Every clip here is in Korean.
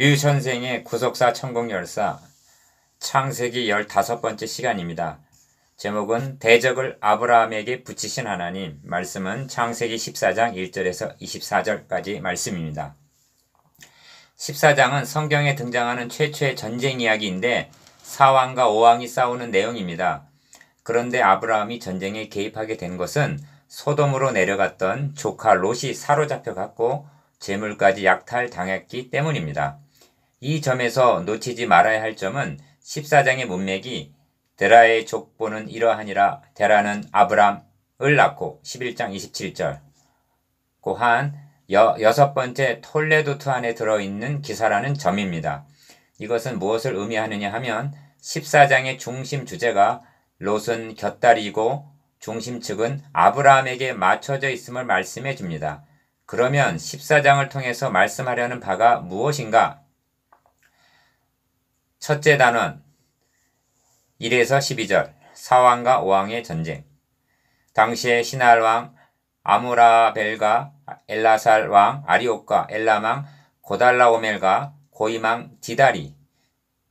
류 선생의 구속사 천공열사 창세기 15번째 시간입니다. 제목은 대적을 아브라함에게 붙이신 하나님. 말씀은 창세기 14장 1절에서 24절까지 말씀입니다. 14장은 성경에 등장하는 최초의 전쟁 이야기인데 사왕과 오왕이 싸우는 내용입니다. 그런데 아브라함이 전쟁에 개입하게 된 것은 소돔으로 내려갔던 조카 롯이 사로잡혀 갔고 재물까지 약탈당했기 때문입니다. 이 점에서 놓치지 말아야 할 점은 14장의 문맥이 데라의 족보는 이러하니라. 데라는 아브람을 낳고 11장 27절. 고한 여섯 번째 톨레도트 안에 들어있는 기사라는 점입니다. 이것은 무엇을 의미하느냐 하면 14장의 중심 주제가 롯은 곁다리고 중심 측은 아브라함에게 맞춰져 있음을 말씀해 줍니다. 그러면 14장을 통해서 말씀하려는 바가 무엇인가? 첫째 단원 1에서 12절 사왕과 오왕의 전쟁. 당시에 시날왕 아무라벨과 엘라살왕 아리옥과 엘람왕 고달라오멜과 고임왕 디다리,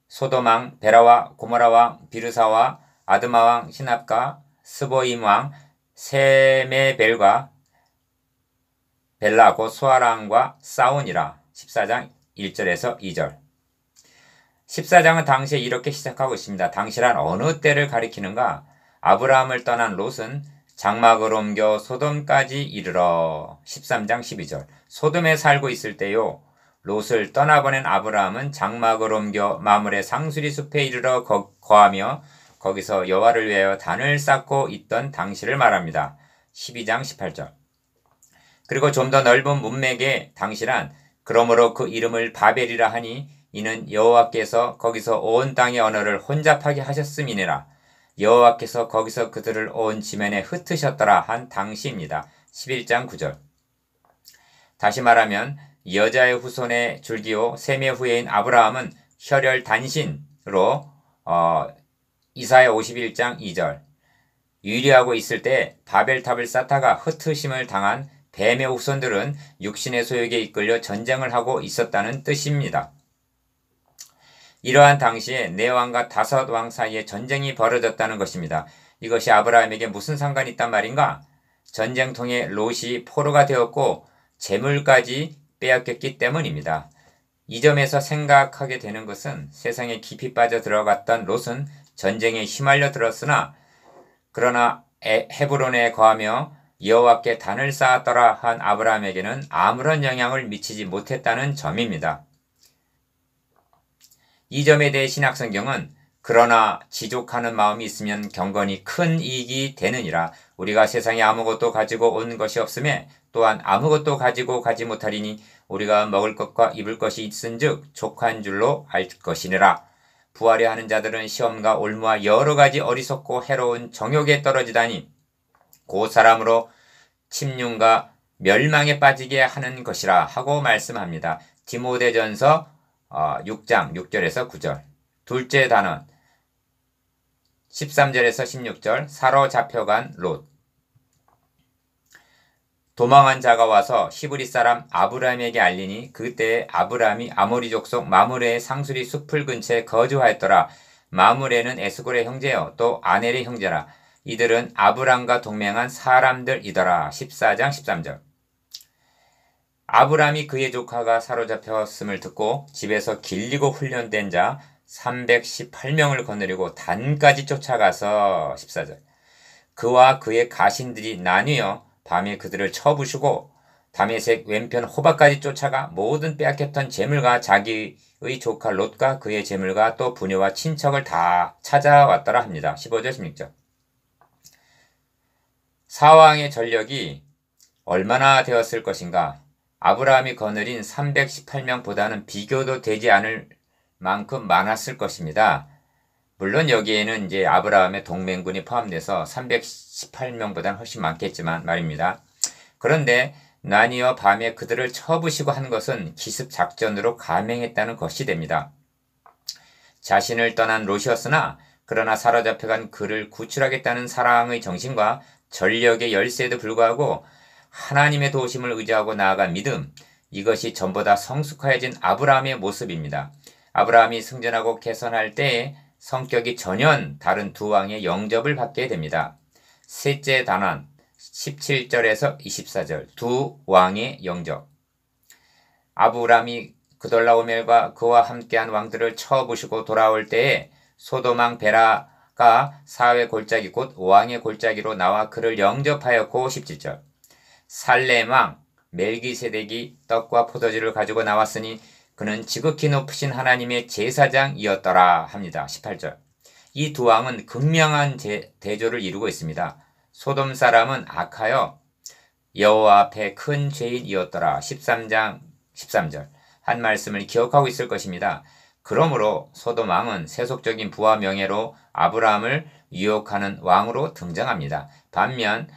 소돔왕 베라와 고모라왕 비르사와 아드마왕 시납과 스보임왕 세메벨과 벨라 곧 소아랑과 싸우니라. 14장 1절에서 2절. 14장은 당시에 이렇게 시작하고 있습니다. 당시란 어느 때를 가리키는가? 아브라함을 떠난 롯은 장막을 옮겨 소돔까지 이르러. 13장 12절. 소돔에 살고 있을 때요. 롯을 떠나보낸 아브라함은 장막을 옮겨 마므레 상수리 숲에 이르러 거하며 거기서 여호와를 위하여 단을 쌓고 있던 당시를 말합니다. 12장 18절. 그리고 좀 더 넓은 문맥의 당시란 그러므로 그 이름을 바벨이라 하니 이는 여호와께서 거기서 온 땅의 언어를 혼잡하게 하셨음이니라. 여호와께서 거기서 그들을 온 지면에 흩으셨더라 한 당시입니다. 11장 9절. 다시 말하면 여자의 후손의 줄기요 셈의 후예인 아브라함은 혈혈 단신으로 이사야 51장 2절. 유리하고 있을 때 바벨탑을 쌓다가 흩으심을 당한 뱀의 후손들은 육신의 소욕에 이끌려 전쟁을 하고 있었다는 뜻입니다. 이러한 당시에 네 왕과 다섯 왕 사이에 전쟁이 벌어졌다는 것입니다. 이것이 아브라함에게 무슨 상관이 있단 말인가? 전쟁통에 롯이 포로가 되었고 재물까지 빼앗겼기 때문입니다. 이 점에서 생각하게 되는 것은 세상에 깊이 빠져 들어갔던 롯은 전쟁에 휘말려 들었으나 그러나 헤브론에 거하며 여호와께 단을 쌓았더라 한 아브라함에게는 아무런 영향을 미치지 못했다는 점입니다. 이 점에 대해 신약성경은 그러나 지족하는 마음이 있으면 경건이 큰 이익이 되느니라. 우리가 세상에 아무것도 가지고 온 것이 없음에 또한 아무것도 가지고 가지 못하리니 우리가 먹을 것과 입을 것이 있은즉 족한 줄로 알 것이니라. 부하려 하는 자들은 시험과 올무와 여러 가지 어리석고 해로운 정욕에 떨어지다니 그 사람으로 침륜과 멸망에 빠지게 하는 것이라 하고 말씀합니다. 디모데전서 6장 6절에서 9절. 둘째 단원 13절에서 16절 사로잡혀간 롯. 도망한 자가 와서 히브리 사람 아브라함에게 알리니 그때에 아브라함이 아모리 족속 마므레의 상수리 숲을 근처에 거주하였더라. 마므레는 에스골의 형제요 또 아넬의 형제라. 이들은 아브람과 동맹한 사람들이더라. 14장 13절. 아브람이 그의 조카가 사로잡혔음을 듣고 집에서 길리고 훈련된 자 318명을 거느리고 단까지 쫓아가서 14절. 그와 그의 가신들이 나뉘어 밤에 그들을 쳐부수고 다메섹 왼편 호박까지 쫓아가 모든 빼앗겼던 재물과 자기의 조카 롯과 그의 재물과 또 부녀와 친척을 다 찾아왔더라 합니다. 15절 16절. 사왕의 전력이 얼마나 되었을 것인가? 아브라함이 거느린 318명보다는 비교도 되지 않을 만큼 많았을 것입니다. 물론 여기에는 이제 아브라함의 동맹군이 포함돼서 318명보다는 훨씬 많겠지만 말입니다. 그런데 나뉘어 밤에 그들을 쳐부시고 한 것은 기습 작전으로 감행했다는 것이 됩니다. 자신을 떠난 롯이었으나 그러나 사로잡혀간 그를 구출하겠다는 사랑의 정신과 전력의 열쇠에도 불구하고 하나님의 도우심을 의지하고 나아간 믿음, 이것이 전보다 성숙해진 아브라함의 모습입니다. 아브라함이 승전하고 개선할 때에 성격이 전혀 다른 두 왕의 영접을 받게 됩니다. 셋째 단원 17절에서 24절 두 왕의 영접. 아브라함이 그돌라오멜과 그와 함께한 왕들을 쳐부시고 돌아올 때에 소돔 왕 베라가 사회 골짜기 곧 왕의 골짜기로 나와 그를 영접하였고 17절 살렘 왕 멜기세덱이 떡과 포도주를 가지고 나왔으니 그는 지극히 높으신 하나님의 제사장이었더라 합니다. 18절 이 두 왕은 극명한 대조를 이루고 있습니다. 소돔 사람은 악하여 여호와 앞에 큰 죄인이었더라. 13장 13절 한 말씀을 기억하고 있을 것입니다. 그러므로 소돔 왕은 세속적인 부와 명예로 아브라함을 유혹하는 왕으로 등장합니다. 반면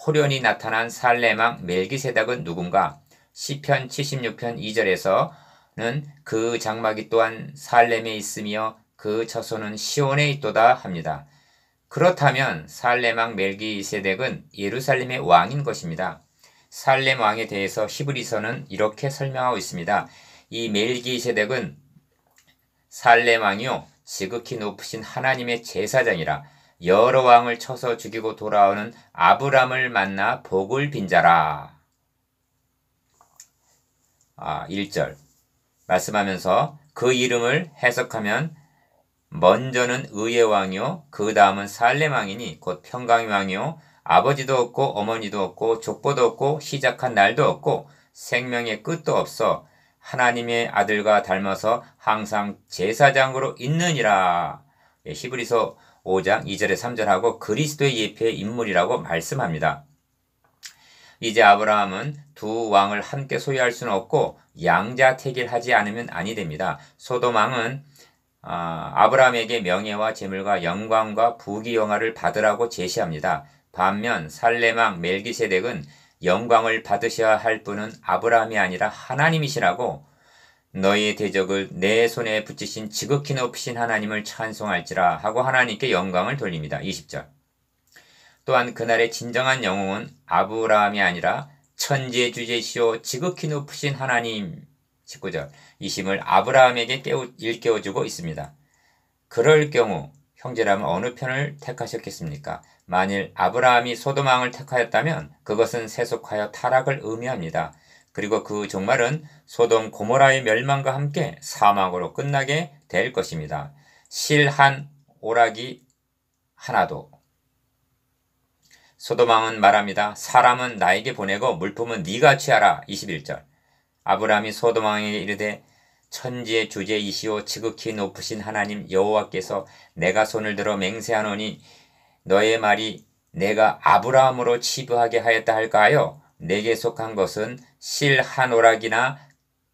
호련히 나타난 살렘 왕 멜기세덱은 누군가? 시편 76편 2절에서는 그 장막이 또한 살렘에 있으며 그 처소는 시온에 있도다 합니다. 그렇다면 살렘 왕 멜기세덱은 예루살렘의 왕인 것입니다. 살렘 왕에 대해서 히브리서는 이렇게 설명하고 있습니다. 이 멜기세덱은 살렘 왕이요 지극히 높으신 하나님의 제사장이라 여러 왕을 쳐서 죽이고 돌아오는 아브람을 만나 복을 빈 자라. 1절 말씀하면서 그 이름을 해석하면 먼저는 의의 왕이요 그 다음은 살렘 왕이니 곧 평강의 왕이요 아버지도 없고 어머니도 없고 족보도 없고 시작한 날도 없고 생명의 끝도 없어 하나님의 아들과 닮아서 항상 제사장으로 있느니라. 히브리서 5장 2절에 3절하고 그리스도의 예표의 인물이라고 말씀합니다. 이제 아브라함은 두 왕을 함께 소유할 수는 없고 양자택일하지 않으면 아니 됩니다. 소돔 왕은 아브라함에게 명예와 재물과 영광과 부귀영화를 받으라고 제시합니다. 반면 살렘 왕 멜기세덱은 영광을 받으셔야 할 분은 아브라함이 아니라 하나님이시라고 너희의 대적을 내 손에 붙이신 지극히 높으신 하나님을 찬송할지라 하고 하나님께 영광을 돌립니다. 20절 또한 그날의 진정한 영웅은 아브라함이 아니라 천지의 주제시오 지극히 높으신 하나님 19절 이 심을 아브라함에게 일깨워주고 있습니다. 그럴 경우 형제라면 어느 편을 택하셨겠습니까? 만일 아브라함이 소돔 왕을 택하였다면 그것은 세속하여 타락을 의미합니다. 그리고 그 종말은 소돔 고모라의 멸망과 함께 사망으로 끝나게 될 것입니다. 실 한 오락이 하나도. 소돔 왕은 말합니다. 사람은 나에게 보내고 물품은 네가 취하라. 21절 아브라함이 소돔 왕에게 이르되 천지의 주제이시오 지극히 높으신 하나님 여호와께서 내가 손을 들어 맹세하노니 너의 말이 내가 아브라함으로 치부하게 하였다 할까하여 내게 속한 것은 실 한 오락이나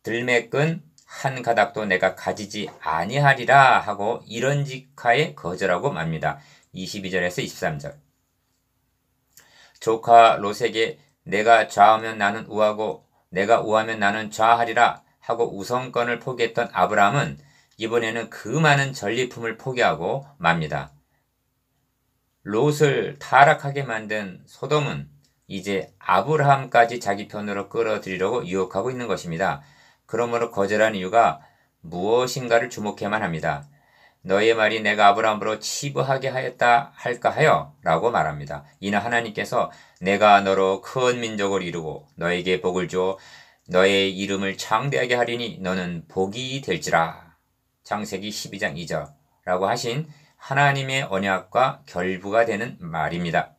들매끈 한 가닥도 내가 가지지 아니하리라 하고 이런직하에 거절하고 맙니다. 22절에서 23절 조카 롯에게 내가 좌하면 나는 우하고 내가 우하면 나는 좌하리라 하고 우선권을 포기했던 아브라함은 이번에는 그 많은 전리품을 포기하고 맙니다. 롯을 타락하게 만든 소돔은 이제 아브라함까지 자기 편으로 끌어들이려고 유혹하고 있는 것입니다. 그러므로 거절한 이유가 무엇인가를 주목해야만 합니다. 너의 말이 내가 아브라함으로 치부하게 하였다 할까 하여 라고 말합니다. 이는 하나님께서 내가 너로 큰 민족을 이루고 너에게 복을 주어 너의 이름을 창대하게 하리니 너는 복이 될지라. 창세기 12장 2절 라고 하신 하나님의 언약과 결부가 되는 말입니다.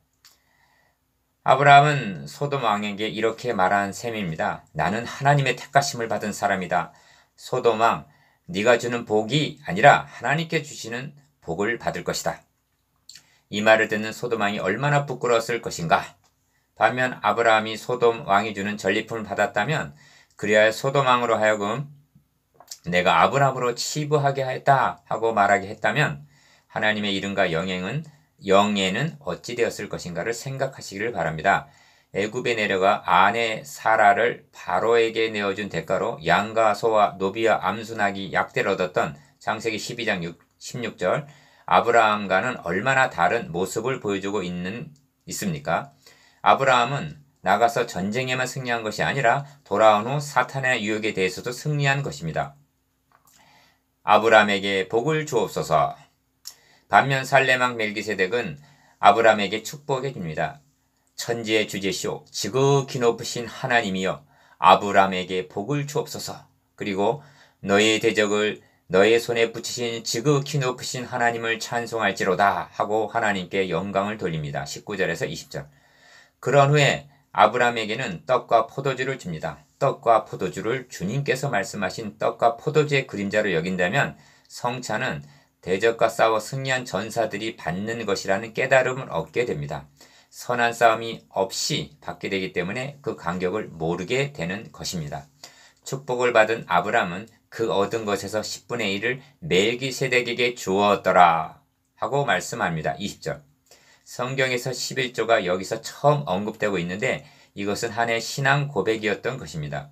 아브라함은 소돔 왕에게 이렇게 말한 셈입니다. 나는 하나님의 택하심을 받은 사람이다. 소돔 왕, 네가 주는 복이 아니라 하나님께 주시는 복을 받을 것이다. 이 말을 듣는 소돔 왕이 얼마나 부끄러웠을 것인가. 반면 아브라함이 소돔 왕이 주는 전리품을 받았다면 그리하여 소돔 왕으로 하여금 내가 아브라함으로 치부하게 하였다 하고 말하게 했다면 하나님의 이름과 영예는 어찌 되었을 것인가를 생각하시기를 바랍니다. 애굽에 내려가 아내 사라를 바로에게 내어준 대가로 양과 소와 노비와 암수나기 약대를 얻었던 창세기 12장 16절 아브라함과는 얼마나 다른 모습을 보여주고 있습니까? 아브라함은 나가서 전쟁에만 승리한 것이 아니라 돌아온 후 사탄의 유혹에 대해서도 승리한 것입니다. 아브라함에게 복을 주옵소서. 반면 살레망 멜기세덱은 아브라함에게 축복해 줍니다. 천지의 주제시오 지극히 높으신 하나님이여 아브라함에게 복을 주옵소서. 그리고 너의 대적을 너의 손에 붙이신 지극히 높으신 하나님을 찬송할지로다 하고 하나님께 영광을 돌립니다. 19절에서 20절. 그런 후에 아브라함에게는 떡과 포도주를 줍니다. 떡과 포도주를 주님께서 말씀하신 떡과 포도주의 그림자로 여긴다면 성찬은 대적과 싸워 승리한 전사들이 받는 것이라는 깨달음을 얻게 됩니다. 선한 싸움이 없이 받게 되기 때문에 그 간격을 모르게 되는 것입니다. 축복을 받은 아브라함은 그 얻은 것에서 10분의 1을 멜기세덱에게 주었더라 하고 말씀합니다. 20절. 성경에서 11조가 여기서 처음 언급되고 있는데 이것은 한해 신앙 고백이었던 것입니다.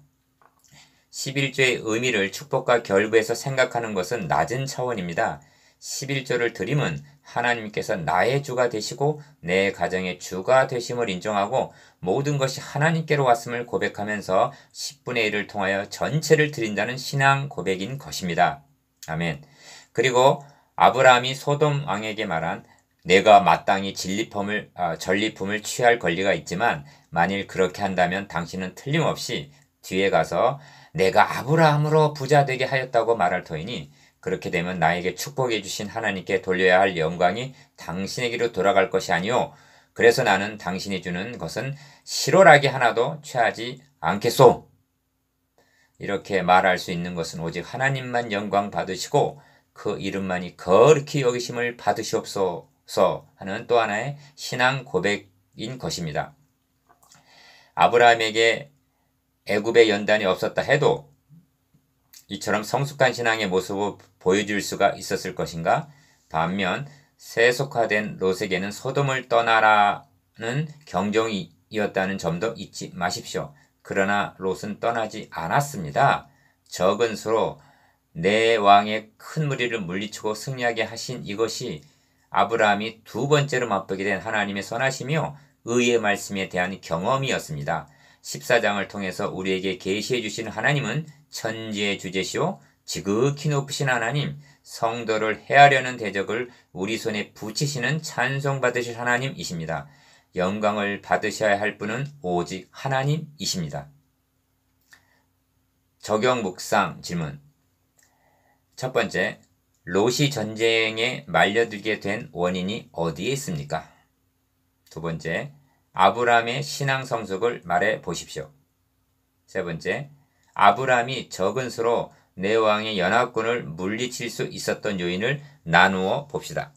11조의 의미를 축복과 결부에서 생각하는 것은 낮은 차원입니다. 11조를 드림은 하나님께서 나의 주가 되시고 내 가정의 주가 되심을 인정하고 모든 것이 하나님께로 왔음을 고백하면서 10분의 1을 통하여 전체를 드린다는 신앙 고백인 것입니다. 아멘. 그리고 아브라함이 소돔 왕에게 말한 내가 마땅히 전리품을 취할 권리가 있지만 만일 그렇게 한다면 당신은 틀림없이 뒤에 가서 내가 아브라함으로 부자 되게 하였다고 말할 터이니 그렇게 되면 나에게 축복해 주신 하나님께 돌려야 할 영광이 당신에게로 돌아갈 것이 아니오. 그래서 나는 당신이 주는 것은 실오라기 하나도 취하지 않겠소. 이렇게 말할 수 있는 것은 오직 하나님만 영광 받으시고 그 이름만이 거룩히 여기심을 받으시옵소서 하는 또 하나의 신앙 고백인 것입니다. 아브라함에게 애굽의 연단이 없었다 해도 이처럼 성숙한 신앙의 모습을 보여줄 수가 있었을 것인가? 반면 세속화된 롯에게는 소돔을 떠나라는 경종이었다는 점도 잊지 마십시오. 그러나 롯은 떠나지 않았습니다. 적은 수로 내 왕의 큰 무리를 물리치고 승리하게 하신 이것이 아브라함이 두 번째로 맛보게 된 하나님의 선하시며 의의 말씀에 대한 경험이었습니다. 14장을 통해서 우리에게 계시해 주신 하나님은 천지의 주제시오 지극히 높으신 하나님, 성도를 해하려는 대적을 우리 손에 붙이시는 찬송받으실 하나님이십니다. 영광을 받으셔야 할 분은 오직 하나님이십니다. 적용 묵상 질문. 첫 번째, 롯이 전쟁에 말려들게 된 원인이 어디에 있습니까? 두 번째, 아브라함의 신앙 성숙을 말해 보십시오. 세 번째, 아브라함이 적은 수로 내 왕의 연합군을 물리칠 수 있었던 요인을 나누어 봅시다.